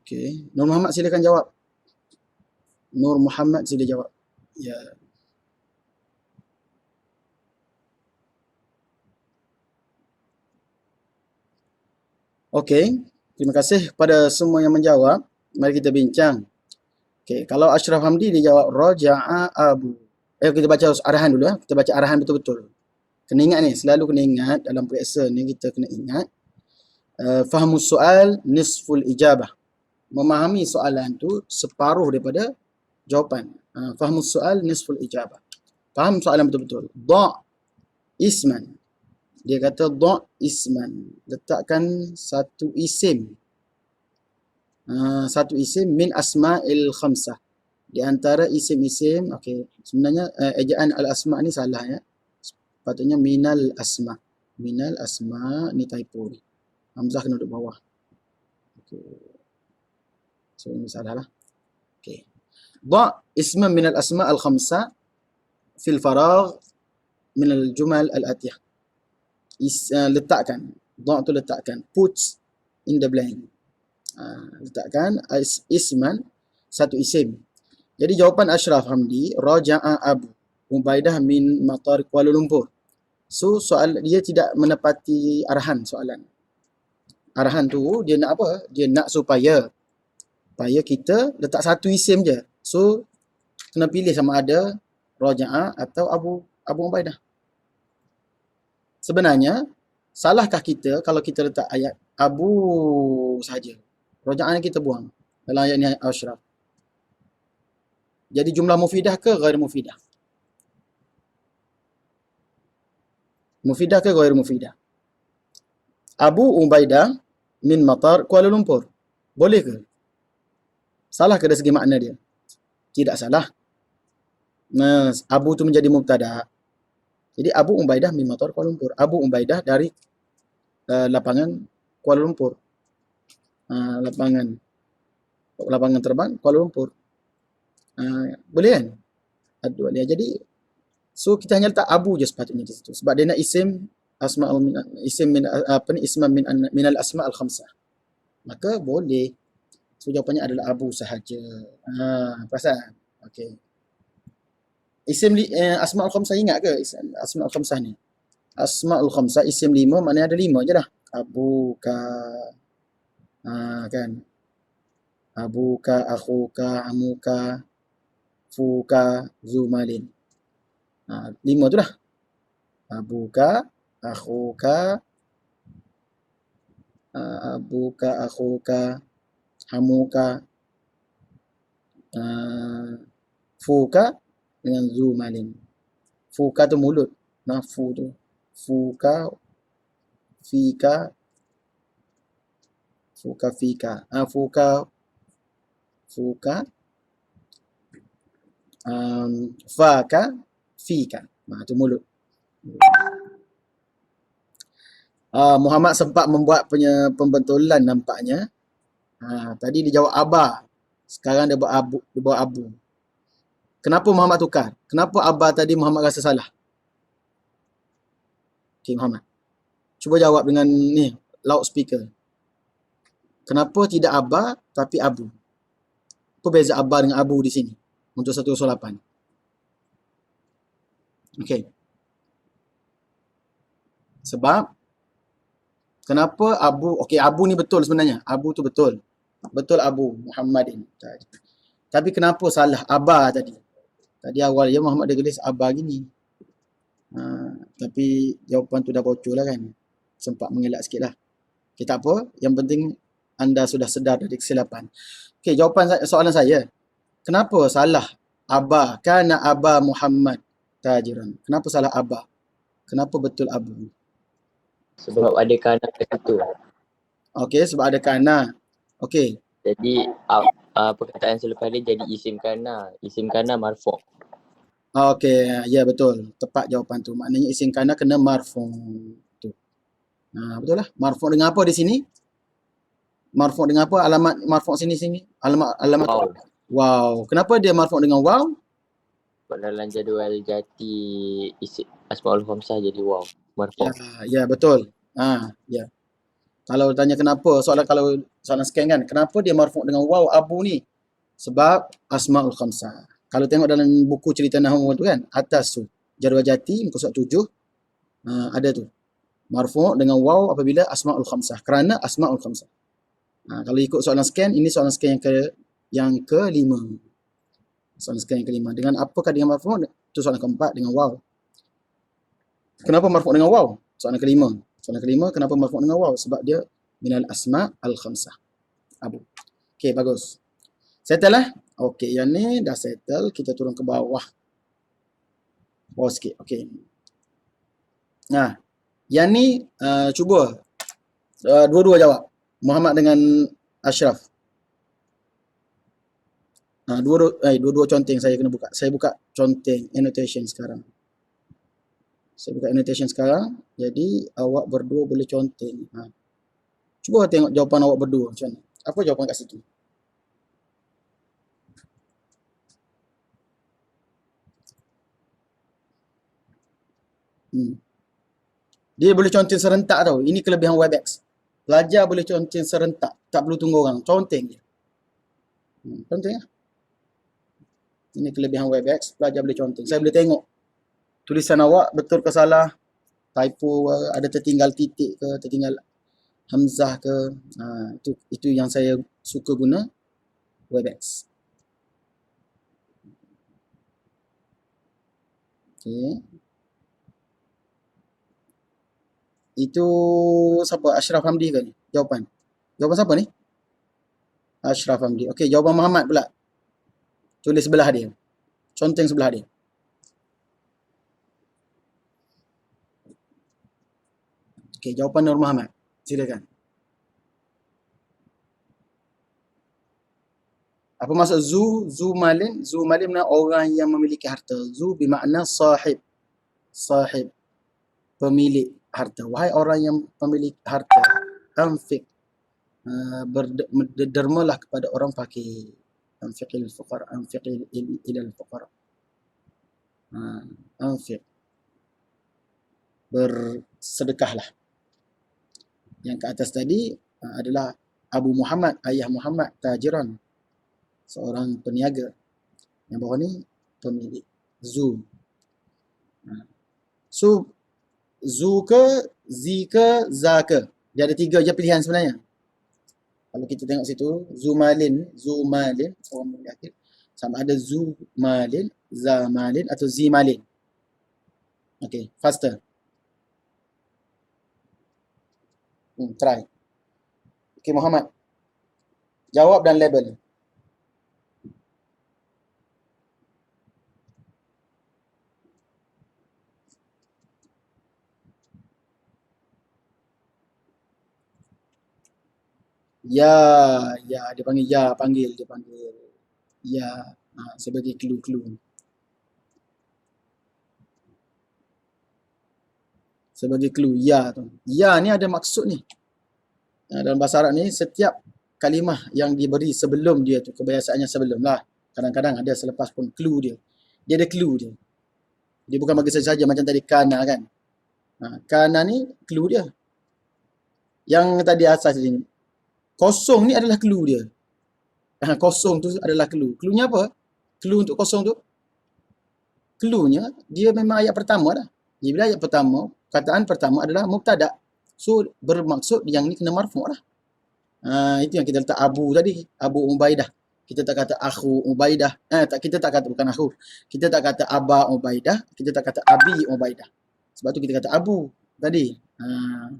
Okey. Nur Muhammad silakan jawab. Nur Muhammad sila jawab. Ya. Okey. Terima kasih kepada semua yang menjawab. Mari kita bincang. Okey, kalau Ashraf Hamdi dia jawab raja'a Abu. Kita baca arahan dulu. Kita baca arahan betul-betul. Kena ingat ni, selalu kena ingat dalam periksa ni kita kena ingat. Fahmus soal nisful ijabah. Memahami soalan tu separuh daripada jawapan. Fahmus soal nisful ijabah. Faham soalan betul-betul. Da' isman. Dia kata da' isman. Letakkan satu isim. Satu isim min asma'il khamsah. Di antara isim-isim, okey. Sebenarnya ejaan al-asma' ni salah ya. Patutnya minal asma. Minal asma ni typo ni. Hamzah kena duduk bawah. Okey. So ini salah lah. Okey. Da' isman minal asma' al-khamsah fil faragh minal jumal al-atiyah. Letakkan. Da' tu letakkan. Put in the blank. Letakkan isman satu isim. Jadi jawapan Ashraf Hamdi raja'a Abu Ubaidah min Matar Kuala Lumpur. So soal dia tidak menepati arahan soalan. Arahan tu dia nak apa? Dia nak supaya kita letak satu isim je. So kena pilih sama ada raja'a atau Abu Ubaidah. Sebenarnya salahkah kita kalau kita letak ayat Abu saja? Raja'a kita buang dalam ayat ni Ashraf. Jadi jumlah mufidah ke ghair mufidah? Mufidah ke ghair mufidah? Abu Ubaidah min Matar Kuala Lumpur. Boleh ke? Salah ke dari segi makna dia? Tidak salah. Abu tu menjadi mubtada. Jadi Abu Ubaidah min Matar Kuala Lumpur. Abu Ubaidah dari lapangan Kuala Lumpur. Lapangan terbang Kuala Lumpur. Boleh kan? Boleh. Jadi so kita hanya letak Abu je sepatutnya di situ sebab dia nak isim asma'ul min isim min isman min al asma' al khamsah. Maka boleh. So jawapannya adalah Abu sahaja. Perasan? Okey. Isim asma'ul khamsah ingat ke? Asma'ul khamsah ni. Asma'ul khamsah isim 5 maknanya ada 5 je dah. Abuka. Kan? Abuka, akhuka, amuka, fuka, zumalin. 5 tu dah. Abuka, akhuka, hamuka, fuka dengan zumalin. Fuka tu mulut. Fu tu. Fuka, fika, faka, fika. Tu mulut. Muhammad sempat membuat pembentulan nampaknya. Tadi dia jawab Abah. Sekarang dia buat Abu. Kenapa Muhammad tukar? Kenapa Abah tadi Muhammad rasa salah? Okey Muhammad. Cuba jawab dengan ni, loudspeaker. Kenapa tidak Abah tapi Abu? Apa beza Abah dengan Abu di sini? Untuk 108. Okey. Sebab kenapa Abu, okey Abu ni betul sebenarnya. Abu tu betul. Betul Abu Muhammadin. Tapi kenapa salah Abah tadi? Tadi awal je Muhammad dia tulis Abah gini. Tapi jawapan tu dah bocor lah kan. Sempat mengelak sikit lah. Okay, tak apa. Yang penting anda sudah sedar dari kesilapan. Okey, jawapan soalan saya. Kenapa salah Abah? Kana Abah Muhammad tajiran. Kenapa salah Abah? Kenapa betul Abu? Sebab ada kana kat situ. Okey, sebab ada kana. Okey. Jadi perkataan selepas dia jadi isim kana. Isim kana marfu'. Okey, ya betul. Tepat jawapan tu. Maknanya isim kana kena marfu' tu. Betul lah. Marfu' dengan apa di sini? Marfu' dengan apa? Alamat marfu' sini. Alamat Wow. Wow. Kenapa dia marfu' dengan wow? Dalam jadual jati Asmaul Khamsah jadi wow. Marfu'. Ya betul. Ya. Kalau tanya kenapa, kalau soalan scan kan, kenapa dia marfu' dengan waw abu ni? Sebab asmaul khamsah. Kalau tengok dalam buku cerita nahwu tu kan, atas tu, Jarwah Jati muka surat 7, ada tu. Marfu' dengan waw apabila asmaul khamsah. Kerana asmaul khamsah. Kalau ikut soalan scan, ini soalan scan yang kelima. Soalan scan yang kelima. Dengan apakah dengan marfu'? Itu soalan keempat dengan waw. Kenapa marfu' dengan waw? Soalan kelima. Soalan kelima, kenapa marfu' dengan waw? Sebab dia minal asma' al-khamsah. Abu. Okey, bagus. Settle lah? Okey, yang ni dah settle. Kita turun ke bawah. Bawah sikit. Okey. Nah, yang ni cuba dua-dua jawab. Muhammad dengan Ashraf. Dua-dua conteng saya kena buka. Saya buka conteng annotation sekarang. Saya buka annotation sekarang. Jadi awak berdua boleh conteng. Cuba tengok jawapan awak berdua macam mana. Apa jawapan kat situ? Dia boleh conteng serentak tau. Ini kelebihan Webex. Pelajar boleh conteng serentak. Tak perlu tunggu orang. Conteng je. Conteng lah. Ini kelebihan Webex. Pelajar boleh conteng. Saya boleh tengok tulisan awak betul ke salah. Typo, ada tertinggal titik ke, tertinggal hamzah ke. Itu yang saya suka guna Webex. Okay. Itu siapa? Ashraf Hamdi ke ni? Jawapan. Jawapan siapa ni? Ashraf Hamdi. Okey, jawapan Muhammad pula. Tulis sebelah dia. Conteng sebelah dia. Okey, jawapan Nur Muhammad. Silakan. Apa maksud zu? Zu malin. Zu malin makna orang yang memiliki harta. Zu bermakna sahib. Sahib. Pemilik harta. Wahai orang yang memiliki harta. Anfiq. Berdermalah kepada orang fakir. Anfiqil fuqara. Anfiqil ilal fuqara. Anfiq. Bersedekahlah. Yang ke atas tadi adalah Abu Muhammad, ayah Muhammad, tajiran. Seorang peniaga. Yang bawah ni pemilik. Zu. So, zu ke, zi ke, za ke. Dia ada 3 je pilihan sebenarnya. Kalau kita tengok situ, zu malin, orang peniaga. Sama ada zu malin, za malin atau zi malin. Okay, faster. Try. Okay, Muhammad. Jawab dan label. Ya, dia panggil ya, dia panggil. Ya, sebagai clue. Sebagai clue, ya tu. Ya ni ada maksud ni. Dalam bahasa Arab ni, setiap kalimah yang diberi sebelum dia tu, kebiasaannya sebelum lah. Kadang-kadang ada selepas pun clue dia. Dia ada clue dia. Dia bukan bagi saja macam tadi kana kan. Kana ni clue dia. Yang tadi asas ni. Kosong ni adalah clue dia. Kosong tu adalah clue. Clue-nya apa? Clue untuk kosong tu? Clue-nya, dia memang ayat pertama dah. Dia bila ayat pertama, kataan pertama adalah mubtada. So, bermaksud yang ni kena marfu' lah. Itu yang kita letak Abu tadi. Abu Ubaidah. Kita tak kata Akhu Ubaidah. Kita tak kata, bukan Akhu. Kita tak kata Aba Ubaidah. Kita tak kata Abi Ubaidah. Sebab tu kita kata Abu tadi.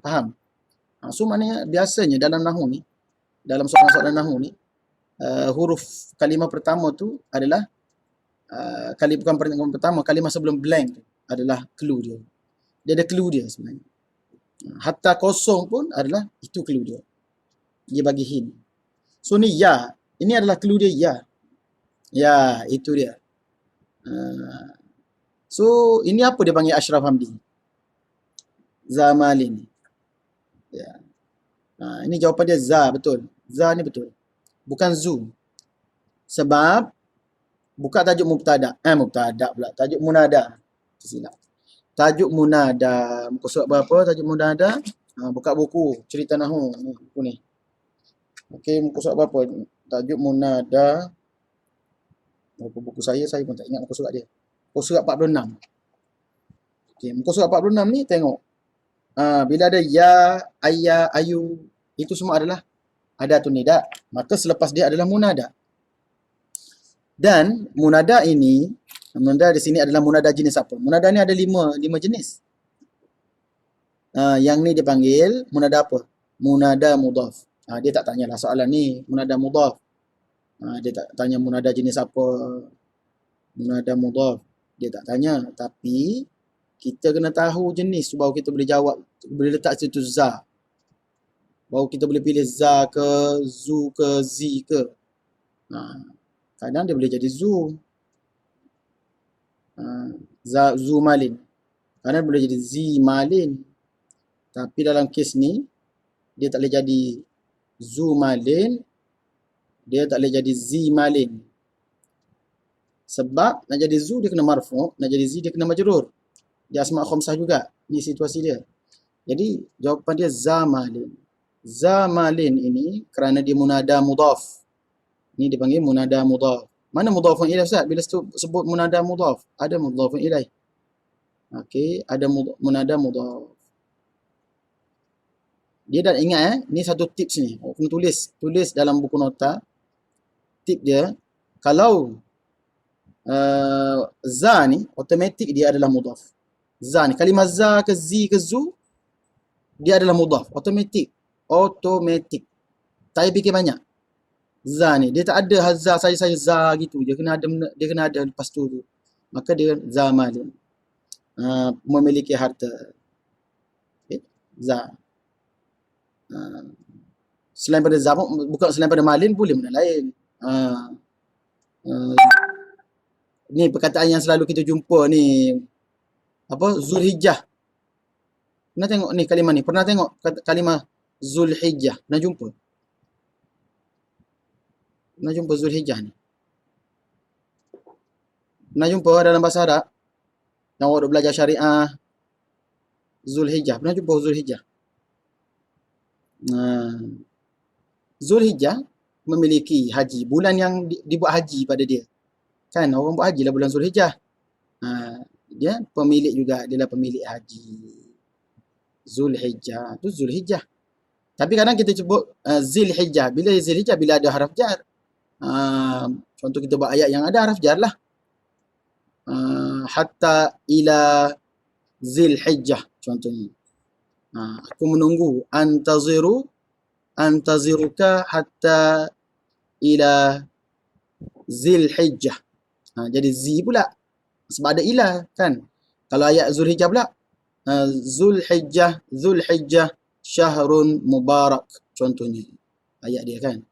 Faham? So, maknanya biasanya dalam Nahwu ni, dalam soalan-soalan Nahwu ni, huruf kalimah pertama tu adalah bukan pertama, kalimah sebelum blank tu adalah clue dia. Dia ada clue dia sebenarnya. Hatta kosong pun adalah itu clue dia. Dia bagi hint. So ni ya. Ini adalah clue dia ya. Ya, itu dia. So ini apa dia panggil Ashraf Hamdi? Zamalin. Ya. Ini jawapan dia za, betul. Za ni betul. Bukan zu. Sebab buka tajuk mubtada. Mubtada pula. Tajuk munada. Silap. Tajuk munada. Muka surat berapa tajuk munada? Buka buku cerita Nahu ni, buku ni. Okey, muka surat berapa? Tajuk Munada. Buku saya pun tak ingat muka surat dia. Muka surat 46. Okey, muka surat 46 ni tengok. Bila ada ya, ayya, ayu, itu semua adalah adatun nida. Maka selepas dia adalah munada. Dan munada ini, munada di sini adalah munada jenis apa? Munada ni ada lima jenis. Yang ni dipanggil munada apa? Munada mudhaf. Dia tak tanyalah soalan ni, munada mudhaf. Dia tak tanya munada jenis apa, munada mudhaf. Dia tak tanya, tapi kita kena tahu jenis baru kita boleh jawab, boleh letak situ za. Baru kita boleh pilih za ke, zu ke, zi ke. Kadang dia boleh jadi zu. Zu malin. Kadang boleh jadi zi malin. Tapi dalam kes ni, dia tak boleh jadi zu malin, dia tak boleh jadi zi malin. Sebab nak jadi zu dia kena marfu', nak jadi zi dia kena majrur. Dia asma' khamsah juga. Ni situasi dia. Jadi jawapan dia za malin. Za malin ini kerana dia munada mudhaf. Ni dipanggil munada mudhaf. Mana mudhafun ilaih Ustaz? Bila sebut munada mudhaf, ada mudhafun ilaih. Okey, ada munada mudhaf. Dia dah ingat ni satu tips ni. Kena tulis dalam buku nota. Tip dia, kalau za ni automatik dia adalah mudhaf. Za ni kalimah za ke zi ke zu dia adalah mudhaf, automatik. Tak payah fikir banyak. Za ni dia tak ada hazza saja za gitu. Dia kena ada lepas tu. Maka dia za malin. Memiliki harta. Okay. Za. Selain pada za, bukan selain pada malin boleh benda lain. Ni perkataan yang selalu kita jumpa ni, apa, Zulhijjah. Pernah tengok ni kalimah ni? Pernah tengok kalimah Zulhijjah? Pernah jumpa? Pernah jumpa Zulhijjah ni? Pernah jumpa dalam bahasa Arab? Yang awak duk belajar syariah, Zulhijjah. Pernah jumpa Zulhijjah? Zulhijjah memiliki haji, bulan yang dibuat haji pada dia. Kan orang buat haji lah bulan Zulhijjah. Dia pemilik juga, dia lah pemilik haji. Zulhijjah, tu Zulhijjah. Tapi kadang kita sebut Zilhijjah. Bila Zilhijjah? Bila ada haraf jar. Contoh kita buat ayat yang ada haraf jar lah. Hatta ila Zilhijjah contohnya. Aku menunggu, antaziruka hatta ila Zilhijjah. Jadi zi pula sebab ada ila kan. Kalau ayat Zulhijjah pula, Zulhijjah syahrun mubarak contohnya ayat dia kan.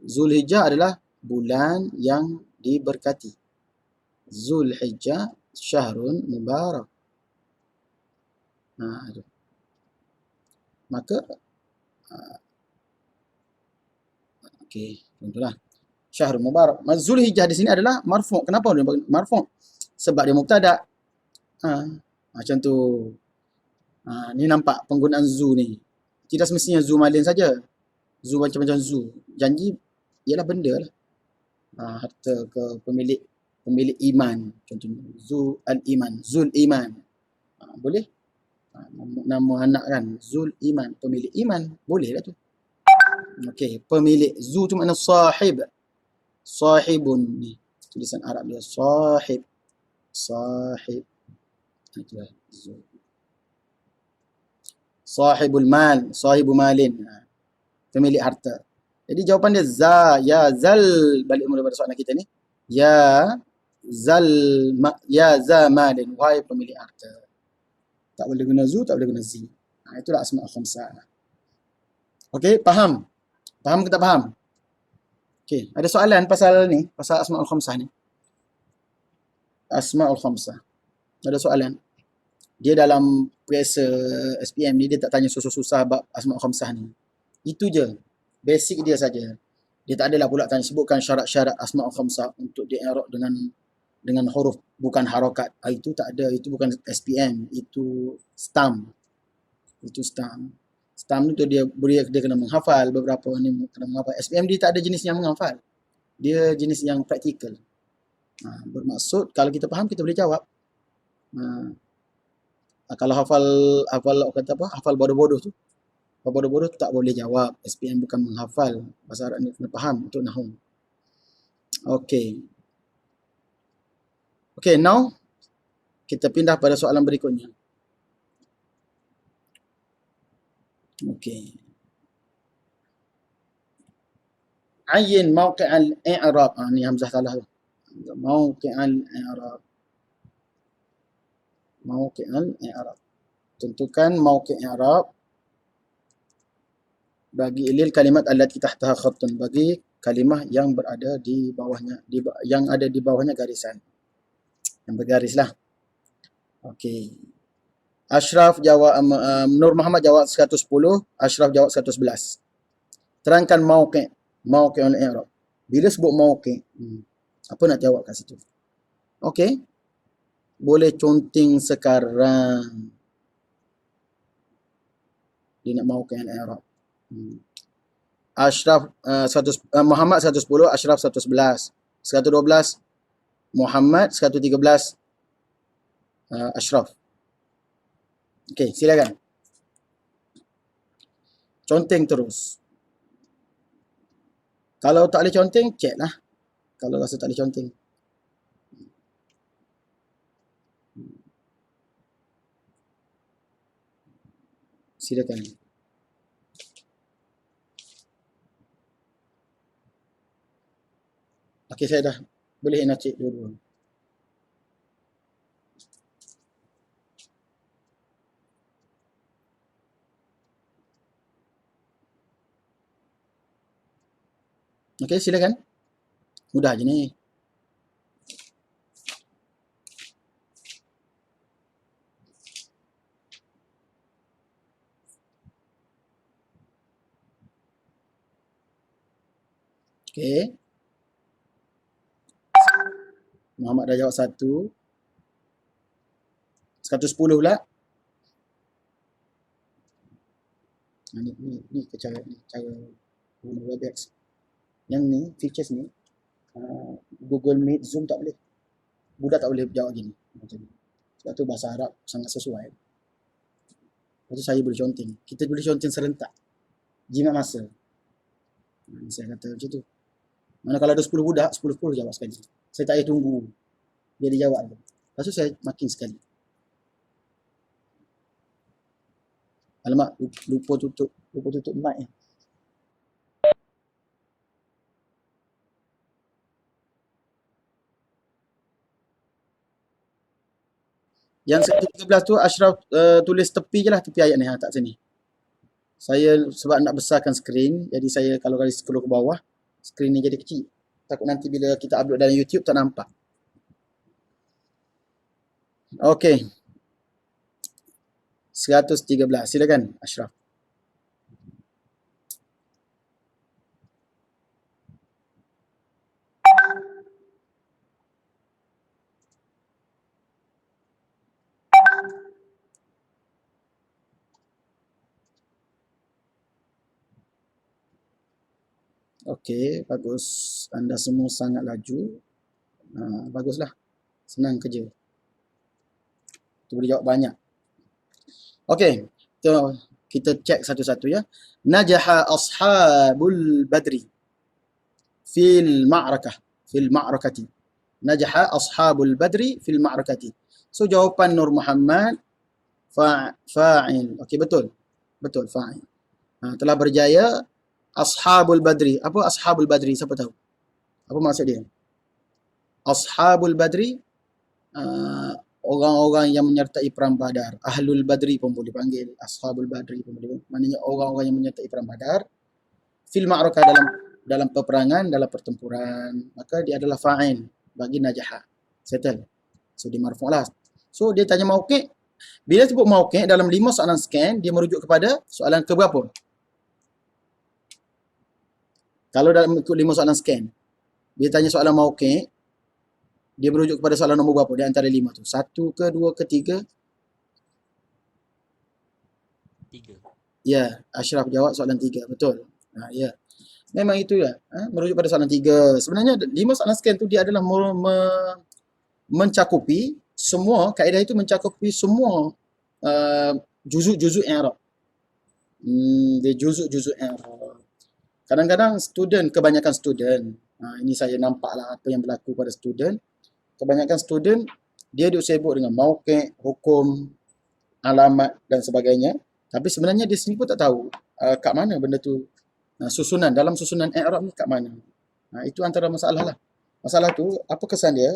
Zulhijjah adalah bulan yang diberkati. Zulhijjah syahrun mubarak. Maka okey, contohlah syahrul mubarak. Zulhijjah di sini adalah marfu'. Kenapa dia marfu'? Sebab dia mubtada'. Macam tu. Ni nampak penggunaan zu ni. Tidak semestinya zu malin saja. Zu macam-macam zu. Janji ialah benda lah. Harta ke pemilik iman contohnya. Zu al-iman, zul iman. Boleh? Nama anak kan, Zul Iman, pemilik iman, boleh lah tu. Okey, pemilik. Zu tu makna sahib. Sahibun ni tulisan Arab dia, sahib. Itulah zu. Sahibul mal, sahibu malin, pemilik harta. Jadi jawapan dia za, ya zal, balik mula pada soalan kita ni. Ya za malin, wahai pemilik harta. Tak boleh guna zu, tak boleh guna zi. Itulah asma' khamsah. Okey, faham? Faham ke tak faham? Okey, ada soalan pasal ni, pasal asma'ul khamsah ni. Asma'ul khamsah. Ada soalan? Dia dalam periksa SPM ni, dia tak tanya susah-susah bab asma'ul khamsah ni. Itu je. Basic dia saja. Dia tak adalah pula tanya sebutkan syarat-syarat asma'ul khamsah untuk di-i'rab dengan huruf bukan harakat. Itu tak ada, itu bukan SPM, itu stam. Itu stam. Stam itu dia kena menghafal, beberapa ni kena menghafal. SPMD tak ada jenis yang menghafal. Dia jenis yang praktikal. Bermaksud kalau kita faham kita boleh jawab. Kalau orang kata apa? Hafal bodoh-bodoh tu. Hafal bodoh-bodoh tu tak boleh jawab. SPM bukan menghafal. Bahasa Arab ni kena faham untuk nahwu. Okay. Okay, now kita pindah pada soalan berikutnya. Okay. Ayin mawqi'al i'rab. Ni hamzah salah tu. Mawqi'al i'rab. Mawqi'al i'rab. Tentukan mawqi' i'rab bagi lil kalimat allati tahtaha khattun, bagi kalimah yang berada di bawahnya, yang ada di bawahnya garisan. Yang bergaris lah. Okey. Ashraf jawab, Nur Muhammad jawab 110, Ashraf jawab 111. Terangkan mauqi', mauqi'ul i'rab. Bila sebut mauqi', apa nak jawab kat situ? Okey. Boleh conteng sekarang. Dia nak mauqi'ul i'rab. Ashraf Muhammad 110, Ashraf 111. 112 Muhammad, 113 Ashraf. Okey, silakan. Conteng terus. Kalau tak boleh conteng, check lah. Kalau rasa tak boleh conteng. Silakan. Okey, saya dah boleh nak cek dua-dua. Okey, silakan. Mudah je ni. Okey. Muhammad dah jawab 1. 110 pula. Ni cara guna WebEx. Yang ni, features ni, Google Meet, Zoom tak boleh. Budak tak boleh jawab gini. Macam ni. Sebab tu bahasa Arab sangat sesuai. Lepas tu saya boleh conteng. Kita boleh conteng serentak. Jimat masa. Saya kata macam tu. Mana kalau ada 10 budak, 10 jawab sekali. Saya tak payah tunggu. Dia dijawab. Lepas tu saya makin sekali. Alamak, lupa tutup mic ni. Yang 113 tu Ashraf tulis tepi je lah, tepi ayat ni, tak sini. Saya sebab nak besarkan skrin, jadi saya kalau scroll ke bawah, skrin ni jadi kecil. Takut nanti bila kita upload dalam YouTube tak nampak. Okey. 113. Silakan Ashraf. Okey, bagus. Anda semua sangat laju. Baguslah. Senang kerja. Kita boleh jawab banyak. Okey, kita cek satu-satu ya. Najaha ashabul badri fil ma'rakati. Najaha ashabul badri fil ma'rakati. So jawapan Nur Muhammad fa'il. Okey, betul. Betul, fa'il. Telah berjaya ashabul badri. Apa ashabul badri? Siapa tahu? Apa maksud dia? Ashabul badri orang-orang yang menyertai perang Badar. Ahlul Badri pun boleh panggil, Ashabul Badri pun boleh. Maknanya orang-orang yang menyertai perang Badar fil ma'rakah, dalam peperangan, dalam pertempuran. Maka dia adalah fa'il bagi najaha. Settle. So dia marfu' lah. So dia tanya mauqi'. Bila sebut mauqi' dalam 5 soalan scan, dia merujuk kepada soalan ke berapa? Kalau dalam ikut 5 soalan scan, dia tanya soalan mauqi', dia merujuk kepada soalan nombor berapa di antara 5 tu? 1 ke 2 ke 3? 3. Ya, Ashraf jawab soalan 3. Betul. Ya. Memang itu ya. Merujuk pada soalan 3. Sebenarnya 5 soalan scan tu dia adalah mencakupi semua, kaedah itu mencakupi semua juzuk-juzuk i'rab. Dia juzuk-juzuk i'rab. Kadang-kadang kebanyakan student, ini saya nampaklah apa yang berlaku pada student. Kebanyakan student, dia sibuk dengan mauqi', hukum, alamat dan sebagainya. Tapi sebenarnya dia sendiri pun tak tahu kat mana benda tu, dalam susunan i'rab ni kat mana. Itu antara masalah lah. Masalah tu, apa kesan dia?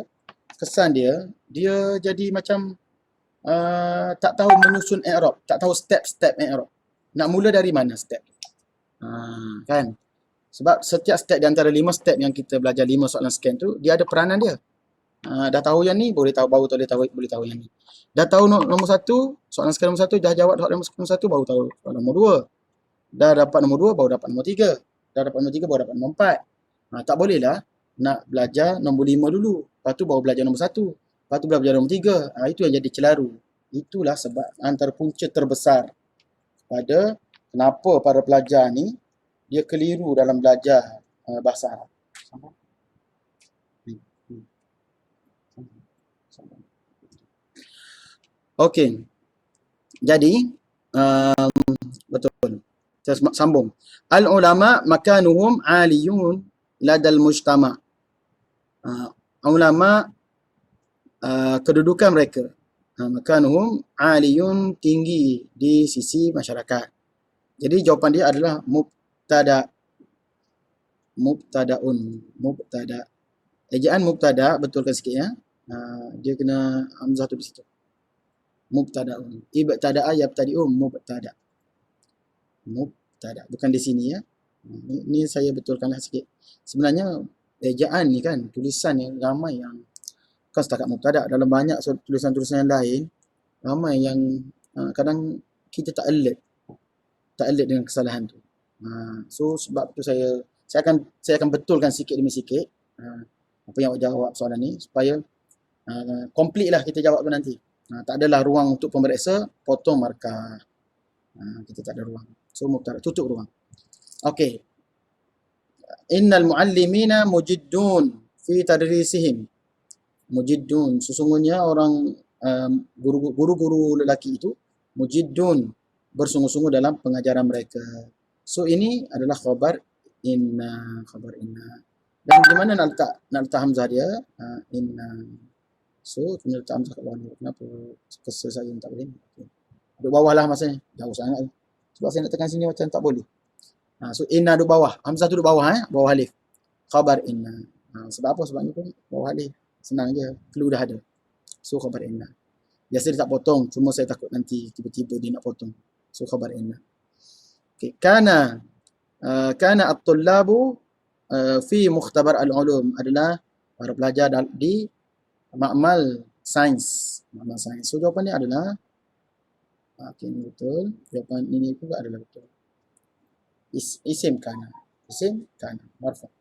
Kesan dia, dia jadi macam tak tahu menyusun i'rab, tak tahu step-step i'rab. Nak mula dari mana step? Kan? Sebab setiap step di antara 5 step yang kita belajar 5 soalan scan tu, dia ada peranan dia. Dah tahu yang ni, boleh tahu boleh tahu yang ni. Dah tahu nombor 1, soalan scan nombor 1, dah jawab soalan nombor 1, baru tahu soalan nombor 2. Dah dapat nombor 2, baru dapat nombor 3. Dah dapat nombor 3, baru dapat nombor 4. Tak boleh lah nak belajar nombor 5 dulu. Lepas tu baru belajar nombor 1. Lepas tu belajar nombor 3. Itu yang jadi celaru. Itulah sebab antara punca terbesar pada kenapa para pelajar ni dia keliru dalam belajar bahasa Arab. Okey. Jadi, betul. Saya sambung. Al-ulama makanuhum aliyun ladal mujtama'. Ulama kedudukan mereka. Makanuhum aliyun, tinggi di sisi masyarakat. Jadi jawapan dia adalah mubtada. Ejaan mubtada, betulkan sikit ya. Dia kena hamzah tu di situ. Mubtada'un. Ibtada'a yabtadi'u mubtada. Mubtada. Bukan di sini ya. Ini saya betulkanlah sikit. Sebenarnya ejaan ni kan, tulisan yang ramai yang bukan setakat mubtada, dalam banyak tulisan-tulisan yang lain, ramai yang kadang kita tak alert dengan kesalahan tu. So sebab tu saya akan betulkan sikit demi sikit apa yang awak jawab soalan ni, supaya complete lah kita jawab tu nanti. Tak adalah ruang untuk pemeriksa potong markah. Kita tak ada ruang. So mubtada, tutup ruang. Okey. Innal muallimina mujiddun fi tadrisihim. Mujiddun, sesungguhnya orang guru-guru lelaki itu mujiddun, bersungguh-sungguh dalam pengajaran mereka. So ini adalah khabar inna. Dan di mana nak letak hamzah dia? Inna. So kena letak hamzah kat bawah ni. Kenapa kesel saya tak boleh? Okay. Duduk bawah lah maksudnya. Jauh sangat. Sebab saya nak tekan sini macam tak boleh. So inna duduk bawah. Hamzah tu duduk bawah bawah alif. Khabar inna. Sebab apa? Sebab ni pun bawah alif. Senang je. Clue dah ada. So khabar inna. Biasa dia tak potong. Cuma saya takut nanti tiba-tiba dia nak potong. So khabar inna. Okay. Kana at-tullabu fi mukhtabar al-ulum, adalah para pelajar di makmal sains. So jawapan dia adalah ini betul. Jawapan ini juga adalah betul. Isim kana. Marfu'.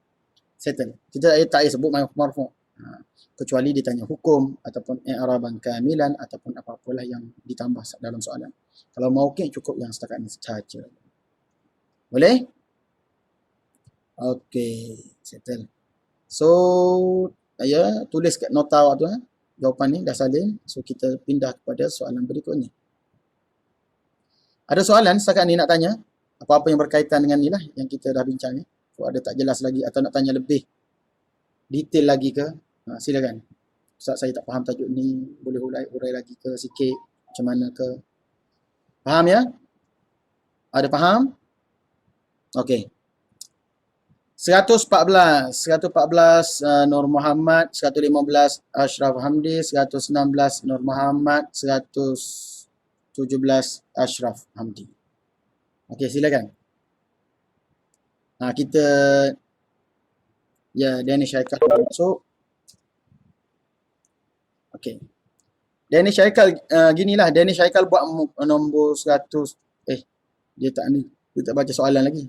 Settle. Kita tak payah sebut marfu'. Kecuali ditanya hukum ataupun i'raban kamilan ataupun apa-apalah yang ditambah dalam soalan. Kalau mauqi' cukup yang setakat ini sahaja. Boleh? Okey, settle. So, tulis kat nota awak tu jawapan ni dah salin. So kita pindah kepada soalan berikutnya. Ada soalan setakat ni nak tanya? Apa-apa yang berkaitan dengan ni lah yang kita dah bincang ni. Kalau ada tak jelas lagi atau nak tanya lebih detail lagi ke, silakan. Ustaz, saya tak faham tajuk ni, boleh urai lagi ke sikit, macam mana ke? Faham ya? Ada faham? Okey. 114 Nur Muhammad, 115 Ashraf Hamdi, 116 Nur Muhammad, 117 Ashraf Hamdi. Okey, silakan. Kita Danish Haikal masuk. Okey. Danish Haikal ginilah, Danish Haikal buat nombor 100. Dia tak baca soalan lagi.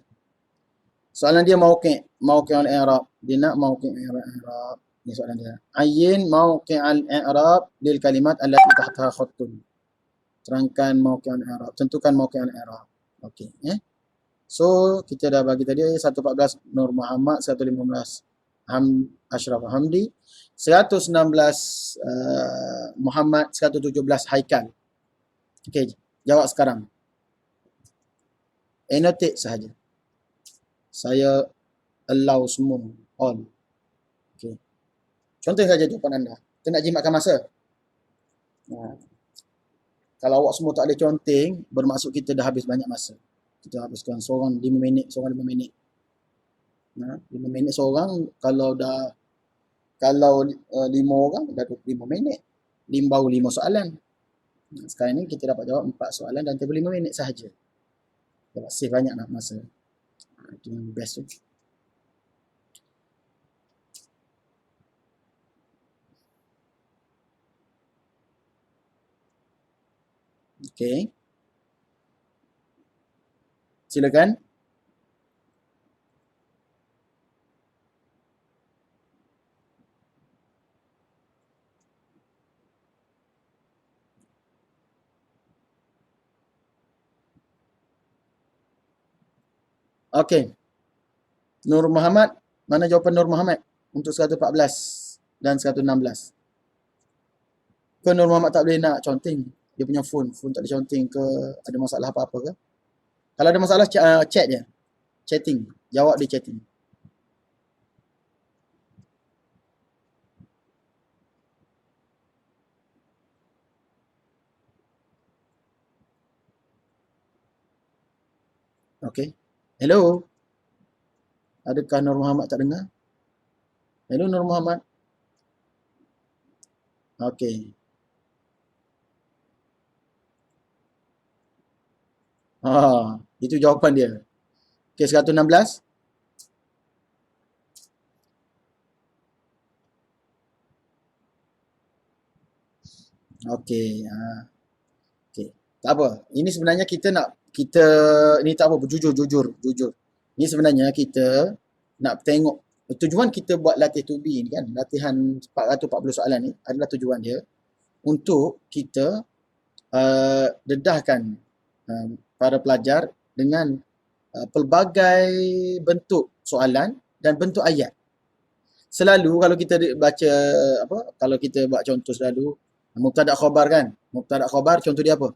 Soalan dia mauqi' al-i'rab. Dia nak mauqi' al-i'rab. Ni soalan dia. Ayyin mauqi' al-i'rab lil kalimat allati tahtaha khattun. Terangkan mauqi'ul i'rab. Tentukan mauqi'ul i'rab. Okey, So, kita dah bagi tadi 114 Nur Muhammad, 115 Ashraf Hamdi, 116 Muhammad, 117 Haikal. Okey, jawab sekarang. Annotate sahaja. Saya allow semua, all. Okey. Contoh saja jawapan anda. Kita nak jimatkan masa. Kalau awak semua tak ada conteng, bermaksud kita dah habis banyak masa. Kita habiskan seorang 5 minit, seorang 5 minit. 5 minit seorang, kalau 5 orang, dah 25 minit. Baru 5 soalan. Sekarang ni kita dapat jawab 4 soalan dan 5 minit sahaja. Dapat save banyak nak masa. Itu yang best tu. Okey. Silakan. Okey. Nur Muhammad, mana jawapan Nur Muhammad untuk 114 dan 116? Ke Nur Muhammad tak boleh nak conteng? Dia punya phone tak ada conteng ke? Ada masalah apa-apa ke? Kalau ada masalah, chat je. Chatting. Jawab dia chatting. Okey. Hello. Adakah Nur Muhammad tak dengar? Hello Nur Muhammad. Okey. Itu jawapan dia. Okey, 116. Okey. Okey. Tak apa. Ini sebenarnya kita ni tak apa, jujur. Ini sebenarnya kita nak tengok tujuan kita buat latih 2B ni kan, latihan 440 soalan ni adalah tujuan dia untuk kita dedahkan para pelajar dengan pelbagai bentuk soalan dan bentuk ayat. Selalu kalau kita baca kalau kita buat contoh selalu mubtada' khabar kan. Mubtada' khabar contoh dia apa?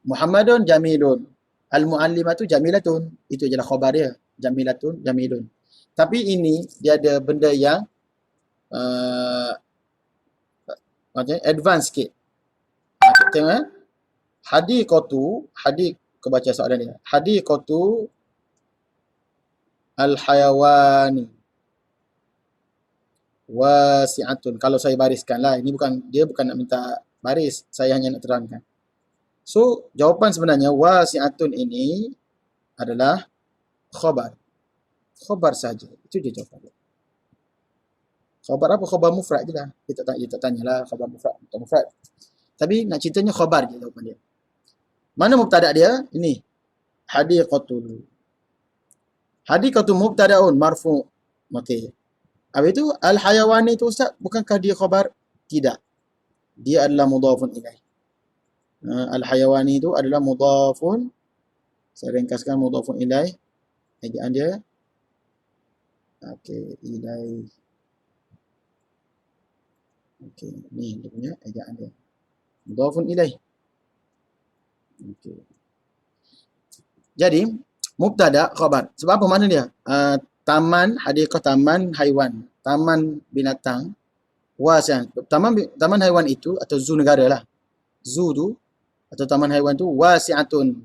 Muhammadun jamilun. Al-muallimatu jamilatun. Itu je lah khabar dia. Jamilatun, jamilun. Tapi ini dia ada benda yang advance sikit. Tengok hadiqatu, kau baca soalan dia. Hadiqatu al-hayawani wasi'atun. Kalau saya bariskan lah, dia bukan nak minta baris, saya hanya nak terangkan. So, jawapan sebenarnya wasi'atun ini adalah khabar. Khabar saja. Itu je jawapan dia. Khabar apa? Khabar mufrad je lah. Dia tak tanyalah khabar mufrad atau mufrad. Tapi nak ceritanya khabar je jawapan dia. Mana mubtada' dia? Ini. Hadiqatul. Hadiqatul mubtada'un marfu'. Okey. Habis itu al-hayawani itu Ustaz, bukankah dia khabar? Tidak. Dia adalah mudhafun ilaih. Al-hayawani itu adalah mudhafun. Saya ringkaskan mudhafun ilaih. Ejaan dia. Okey, ilaih. Okey, ni dia punya ejaan dia. Mudhafun ilaih. Okey. Jadi, mubtada' khabar. Sebab apa makna dia? Taman, hadiqah taman haiwan, taman binatang, wasi'an. Taman haiwan itu atau zoo negara lah. Zoo tu atau taman haiwan tu wasi'atun.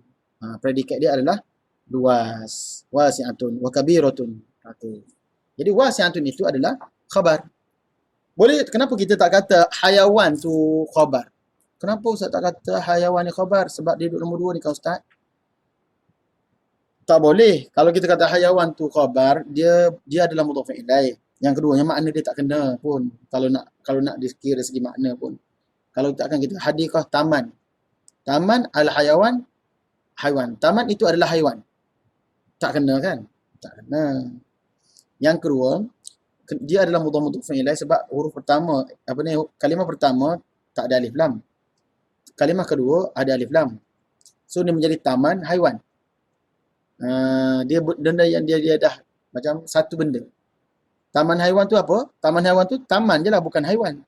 Predikat dia adalah luas. Wasi'atun wa kabiratun. Okey. Jadi wasi'atun itu adalah khabar. Boleh, kenapa kita tak kata hayawan tu khabar? Kenapa Ustaz tak kata hayawan ni khabar? Sebab dia duduk nombor 2 ni kan Ustaz? Tak boleh. Kalau kita kata hayawan tu khabar, dia adalah mudhaf ilaih. Yang keduanya makna dia tak kena pun. Kalau nak dikira segi makna pun. Kalau tak akan kita hadiqah taman. Taman al-hayawan haiwan. Taman itu adalah haiwan. Tak kena kan? Tak kena. Yang kedua, dia adalah mudhaf ilaih sebab huruf pertama, kalimah pertama tak ada alif lam. kalimah kedua ada alif lam. So dia menjadi taman haiwan. Dia benda yang dia dah macam satu benda. Taman haiwan tu apa? Taman haiwan tu taman je lah, bukan haiwan.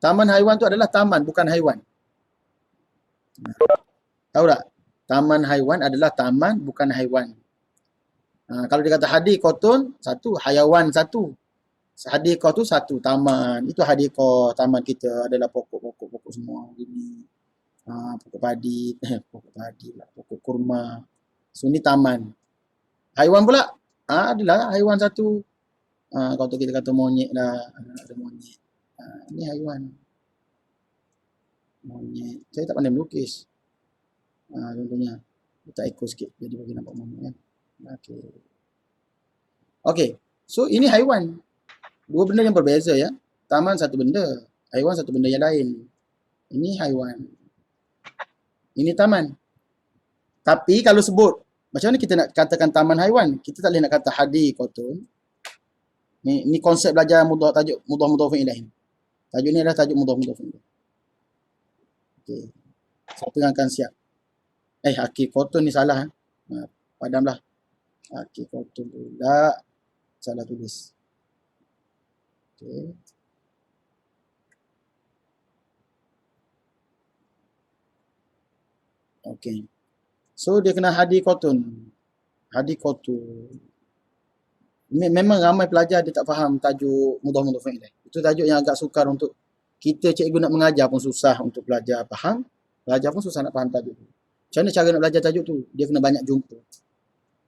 Taman haiwan tu adalah taman, bukan haiwan. Tahu tak? Taman haiwan adalah taman, bukan haiwan. Kalau dia kata hadikotun, satu. Hayawan, satu. Hadikah tu satu, taman. Itu hadikah, taman kita adalah pokok-pokok semua. Ini. Pokok padi, pokok padi lah, pokok kurma. So ni taman. Haiwan pula, adalah haiwan satu. Kalau tu kita kata monyet lah, ada monyet. Ni haiwan. Monyet. Saya tak pandai melukis. Contohnya, letak ekor sikit, jadi bagi nampak monyet kan. Okey. So ini haiwan. Dua benda yang berbeza ya. Taman satu benda, haiwan satu benda yang lain. Ini haiwan. Ini taman. Tapi kalau sebut, macam mana kita nak katakan taman haiwan? Kita tak boleh nak kata hadikotun. Ni konsep belajar tajuk mudhaf ilaih. Tajuk ni adalah tajuk mudhaf ilaih. Okey. Siapa yang akan siap? Hakikotun ni salah. Padamlah. Hakikotun pula salah tulis. Okey. Okey. So dia kena hadikotun. Hadikotun. Memang ramai pelajar dia tak faham tajuk mudhaf ilaih. Itu tajuk yang agak sukar untuk kita cikgu nak mengajar pun susah untuk pelajar faham. Pelajar pun susah nak faham tajuk tu. Macam mana cara nak belajar tajuk tu? Dia kena banyak jumpa.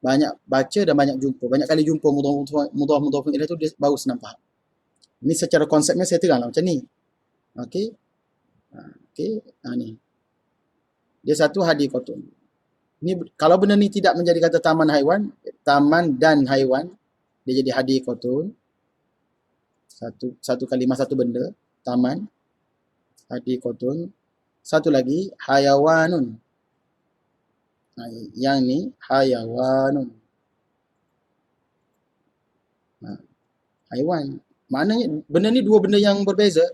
Banyak baca dan banyak jumpa. Banyak kali jumpa mudhaf ilaih tu dia baru senang faham. Ini secara konsepnya saya teranglah macam ni. Okey. Okey. Ni. Dia satu hadikotun. Ni kalau benda ni tidak menjadi kata taman haiwan, taman dan haiwan, dia jadi hadikotun. Satu kalimah satu benda, taman, hadikotun. Satu lagi hayawanun. Yang ni hayawanun. Haiwan. Maknanya benda ni dua benda yang berbeza.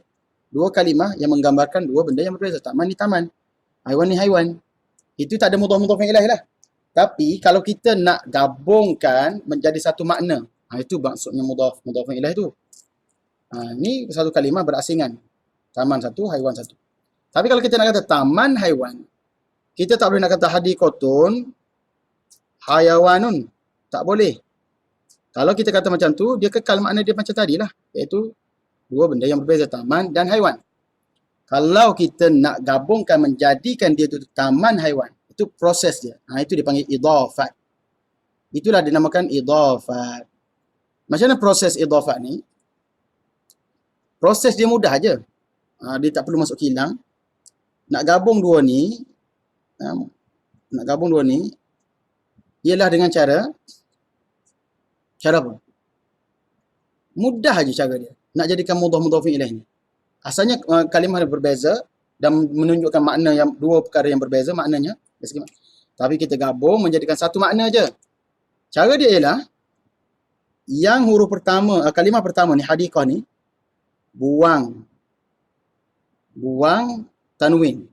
Dua kalimah yang menggambarkan dua benda yang berbeza. Taman ni taman. Haiwan ni haiwan. Itu tak ada mudhaf ilaih lah. Tapi kalau kita nak gabungkan menjadi satu makna. Itu maksudnya mudhaf ilaih tu. Ni satu kalimah berasingan. Taman satu, haiwan satu. Tapi kalau kita nak kata taman haiwan, kita tak boleh nak kata hadikotun, hayawanun. Tak boleh. Kalau kita kata macam tu, dia kekal makna dia macam tadi lah. Iaitu dua benda yang berbeza, taman dan haiwan. Kalau kita nak gabungkan menjadikan dia tu taman haiwan, itu proses dia. Itu dipanggil idhafat. Itulah dinamakan idhafat. Macam mana proses idhafat ni? Proses dia mudah aja. Dia tak perlu masuk kilang. Nak gabung dua ni ialah dengan cara apa? Mudah aja cara dia. Nak jadikan mudhaf ilaih ni. Asalnya kalimah yang berbeza dan menunjukkan makna yang dua perkara yang berbeza maknanya. Tapi kita gabung menjadikan satu makna je. Cara dia ialah yang huruf pertama, kalimah pertama ni, hadikah ni, buang tanwin.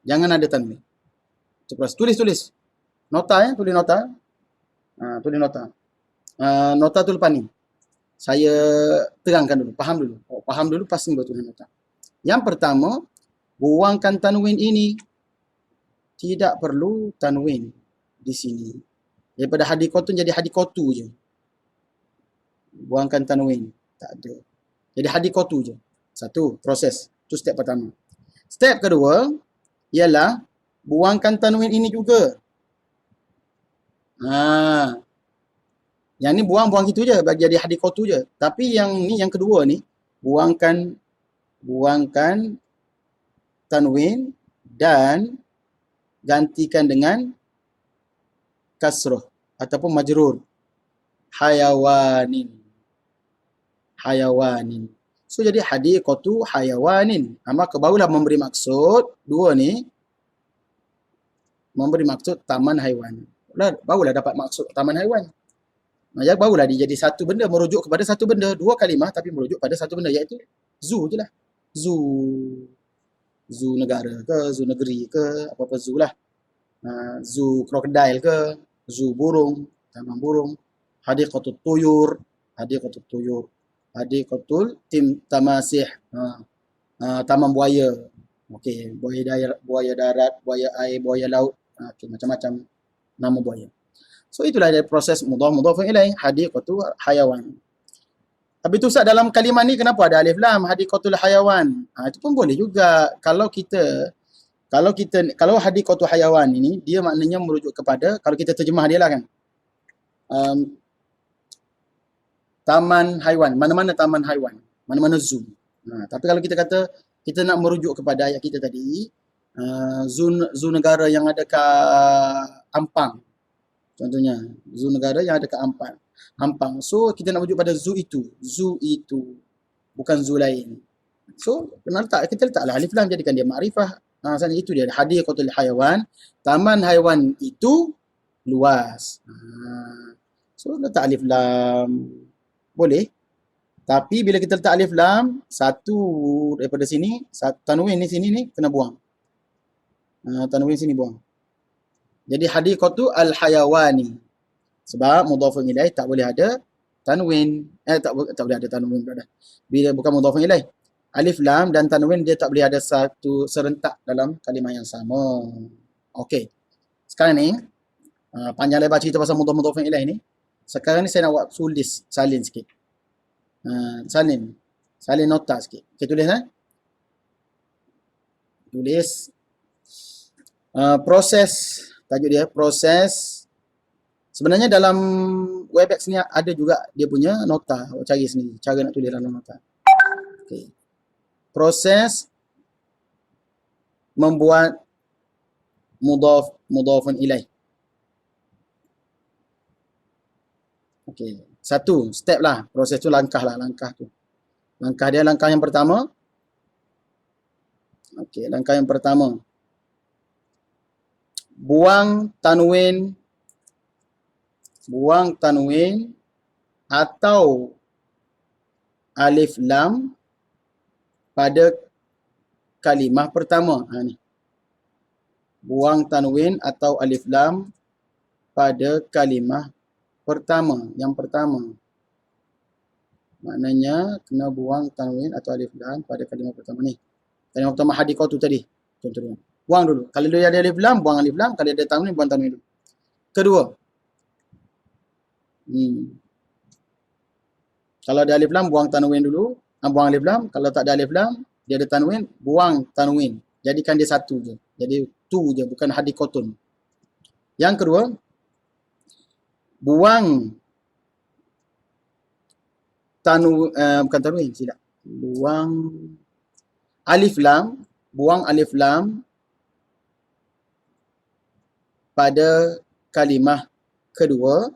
Jangan ada tanwin. Tulis. Nota ya, tulis nota. Tulis nota. Nota tu lepas ni. Saya terangkan dulu, faham dulu pasti baru tulis nota. Yang pertama, buangkan tanwin ini. Tidak perlu tanwin di sini. Daripada hadikotun jadi hadikotu je. Buangkan tanwin. Tak ada. Jadi hadikotu je. Satu, proses. Itu step pertama. Step kedua, ialah buangkan tanwin ini juga. Yang ni buang gitu je, bagi jadi hadikotu je. Tapi yang ni, yang kedua ni, buangkan tanwin dan gantikan dengan kasrah ataupun majrur. Hayawanin. So jadi hadikotu hayawanin. Maka barulah memberi maksud, dua ni memberi maksud taman haiwan. Barulah dapat maksud taman haiwan. Barulah dia jadi satu benda, merujuk kepada satu benda. Dua kalimah tapi merujuk pada satu benda, iaitu zoo je lah. Zoo. Zoo negara ke, zoo negeri ke, apa-apa zoo lah. Zoo krokodil ke, zoo burung, taman burung, hadiqatul tuyur, hadiqatul tuyur, hadiqatul tamasih, taman buaya. Okey, buaya darat, buaya air, buaya laut, okay, macam-macam nama buaya. So itulah dia proses mudhaf ilaih, hadiqatul hayawan. Habis tu Ustaz, dalam kalimah ni kenapa ada alif lam, hadiqatul hayawan? Itu pun boleh juga kalau hadiqatul hayawan ini dia maknanya merujuk kepada, kalau kita terjemah dia lah kan, taman haiwan, mana-mana taman haiwan, mana-mana zoo. Tapi kalau kita kata kita nak merujuk kepada ayat kita tadi, zoo negara yang ada kat Ampang contohnya, zoo negara yang ada kat Ampang. So kita nak merujuk pada zoo itu, bukan zoo lain. So kita letaklah alif lam, jadikan dia makrifah. Sana itu dia, hadiqatul hayawan, taman haiwan itu luas. So letak alif lam boleh. Tapi bila kita letak alif lam, satu daripada sini, tanwin ni sini ni kena buang. Tanwin sini buang. Jadi hadiqatu al-hayawani. Sebab mudhafun ilaih tak boleh ada tanwin. Tak boleh ada tanwin dah. Bila bukan mudhafun ilaih, alif lam dan tanwin dia tak boleh ada satu serentak dalam kalimah yang sama. Okey. Sekarang ni panjang lebar cerita pasal mudhafun ilaih ni. Sekarang ni saya nak buat salin sikit. Salin nota sikit. Okey, tulis tulis proses, tajuk dia proses. Sebenarnya dalam Webex ni ada juga dia punya nota. Awak cari sendiri cara nak tulis dalam nota. Okey. Proses membuat mudhafun ilaih. Okey, satu step lah, proses tu langkah tu. Langkah yang pertama. Okey, langkah yang pertama. Buang tanwin atau alif lam pada kalimah pertama. Ni. Buang tanwin atau alif lam pada kalimah pertama. Yang pertama. Maknanya kena buang tanwin atau alif lam pada kalimah pertama ni. Kalimah pertama hadiqatu tadi. Contohnya. Buang dulu. Kalau dia ada alif lam, buang alif lam. Kalau dia ada tanwin, buang tanwin dulu. Kedua. Kalau ada alif lam, buang tanwin dulu. Buang alif lam. Kalau tak ada alif lam, dia ada tanwin, buang tanwin. Jadikan dia satu je. Jadi tu je, bukan hadiqatun. Yang kedua, buang bukan tanwin, silap. Buang alif lam pada kalimah kedua.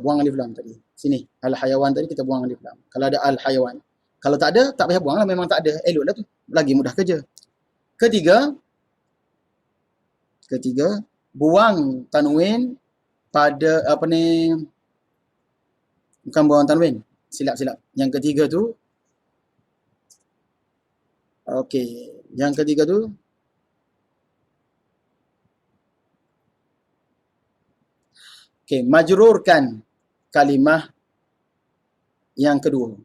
Buang alif lam tadi. Sini, al-hayawan tadi kita buang alif lam. Kalau ada al-hayawan. Kalau tak ada, tak payah buang lah. Memang tak ada. Elok lah tu. Lagi mudah kerja. Ketiga, buang tanwin pada bukan buang tanwin. Silap. Yang ketiga tu, okey. Yang ketiga tu, majrurkan kalimah yang kedua.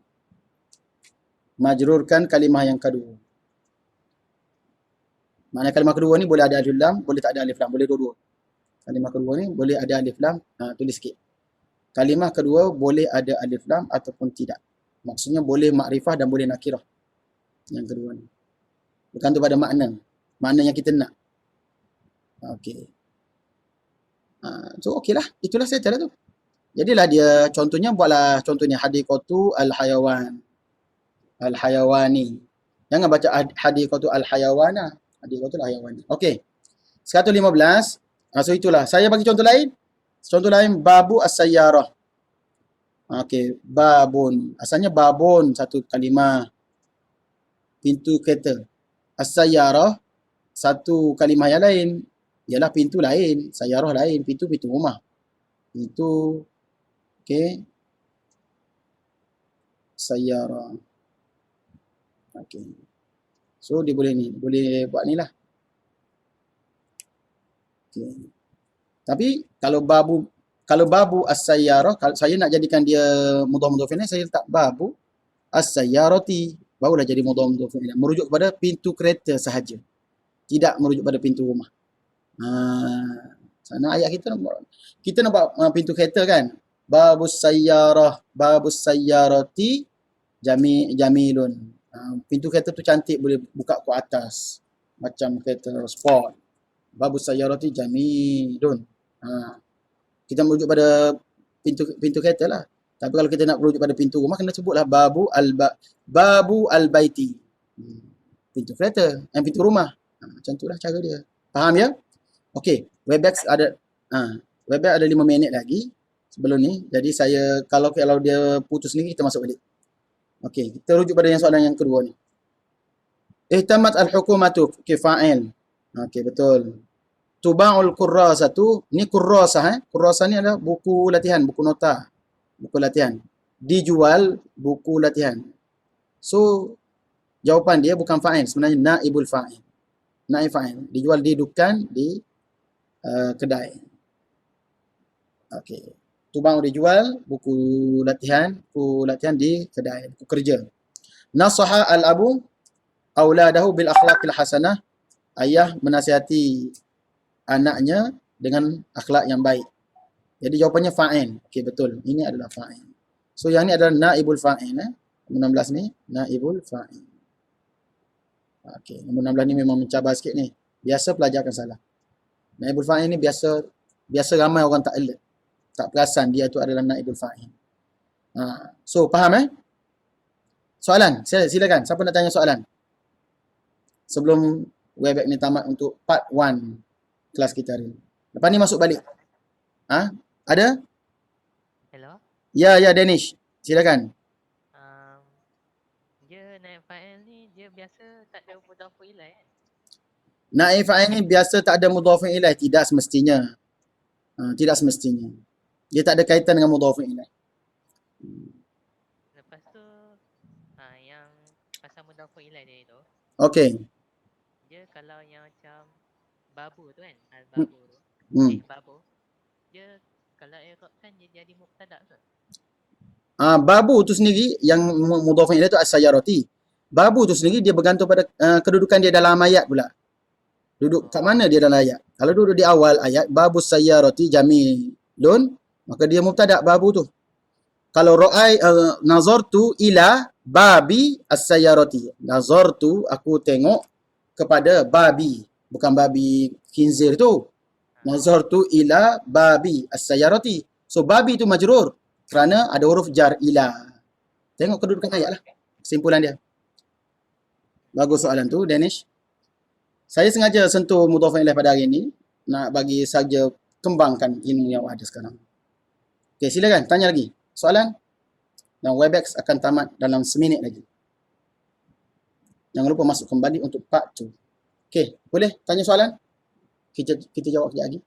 Maknanya kalimah kedua ni boleh ada alif lam, boleh tak ada alif lam, boleh dua-dua. Kalimah kedua ni boleh ada alif lam, tulis sikit. Kalimah kedua boleh ada alif lam ataupun tidak. Maksudnya boleh makrifah dan boleh nakirah. Yang kedua ni. Bukan tu pada makna yang kita nak. Okey. So okey lah. Itulah settle lah tu. Jadilah dia buatlah contohnya hadiqatu al-hayawan. Al-hayawani. Jangan baca hadiqatu al-hayawana. Hadiqatu al-hayawani. Okey. 115. So itulah. Saya bagi contoh lain. Contoh lain, babu as-sayyarah. Okey. Babun. Asalnya babun satu kalimah. Pintu kereta. As-sayyarah satu kalimah yang lain. Ialah pintu lain, sayyarah lain, pintu rumah. Pintu, okey. Sayyarah. Okey. So dia boleh ni, boleh buat ni lah. Okey. Tapi kalau babu as-sayyarah, kalau saya nak jadikan dia mudhaf ilaih, saya letak babu as-sayyarati, barulah jadi mudhaf ilaih. Merujuk kepada pintu kereta sahaja. Tidak merujuk pada pintu rumah. Sana ayat kita nak buat pintu kereta kan. Babus sayyarati jamilun. Pintu kereta tu cantik, boleh buka ke atas. Macam kereta sport. Babus sayyarati jamilun. Kita merujuk pada pintu kereta lah. Tapi kalau kita nak merujuk pada pintu rumah, kena sebutlah babu al-baiti. Pintu kereta, pintu rumah. Macam tu lah cara dia. Faham ya? Okey, Webex ada 5 minit lagi sebelum ni. Jadi kalau dia putus ni, kita masuk balik. Okey, kita rujuk pada soalan yang kedua ni. Ihtamat al-hukumatu fa'il. Okey, betul. Tuba'ul kurrasatu, ni kurrasah. Kurrasah ni adalah buku latihan, buku nota. Buku latihan. Dijual buku latihan. So, jawapan dia bukan fa'il, sebenarnya naibul fa'il. Naib fa'il. Dijual di dukan, di kedai. Okey. Tuba'u dijual, buku latihan di kedai, buku kerja. Nasaha al-abu auladahu bil akhlaqil hasanah. Ayah menasihati anaknya dengan akhlak yang baik. Jadi jawapannya fa'il. Okey, betul. Ini adalah fa'il. So yang ni adalah naibul fa'il. Nombor 16 ni naibul fa'il. Okey, nombor 16 ni memang mencabar sikit ni. Biasa pelajar akan salah. Naibul fa'il ni biasa ramai orang tak alert. Tak perasan dia tu adalah naibul fa'il. So faham Soalan, silakan. Siapa nak tanya soalan? Sebelum Webex ni tamat untuk part 1 kelas kita hari ni. Lepas ni masuk balik. Ada? Hello? Ya, Danish. Silakan. Dia naib fa'il ni, dia biasa tak ada mudhaf ilaih kan? Naib fa'il ni biasa tak ada mudhaf ilaih. Tidak semestinya. Tidak semestinya. Dia tak ada kaitan dengan mudhaf ilaih. Lepas tu, yang pasal mudhaf ilaih dia tu, Okey. dia kalau yang macam babu tu kan, al-babu tu, babu, dia kalau i'rab kan dia jadi mubtada tu. Babu tu sendiri yang mudhaf ilaih tu as-sayyarati. Babu tu sendiri dia bergantung pada kedudukan dia dalam ayat pula. Duduk kat mana dia dalam ayat? Kalau duduk di awal ayat babus sayyarati jamilun, maka dia mubtada babu tu. Kalau nazartu ila babi as-sayyarati. Nazartu, aku tengok kepada babi, bukan babi khinzir tu. Nazartu ila babi as-sayyarati. So babi tu majrur kerana ada huruf jar ila. Tengok kedudukan ayat lah. Kesimpulan dia. Bagus soalan tu, Danish. Saya sengaja sentuh mudhaf ilaih pada hari ini nak bagi saja kembangkan ilmu yang ada sekarang. Okey, silakan tanya lagi. Soalan? Dan Webex akan tamat dalam seminit lagi. Jangan lupa masuk kembali untuk part 2. Okey, boleh tanya soalan? Kita jawab sekejap lagi.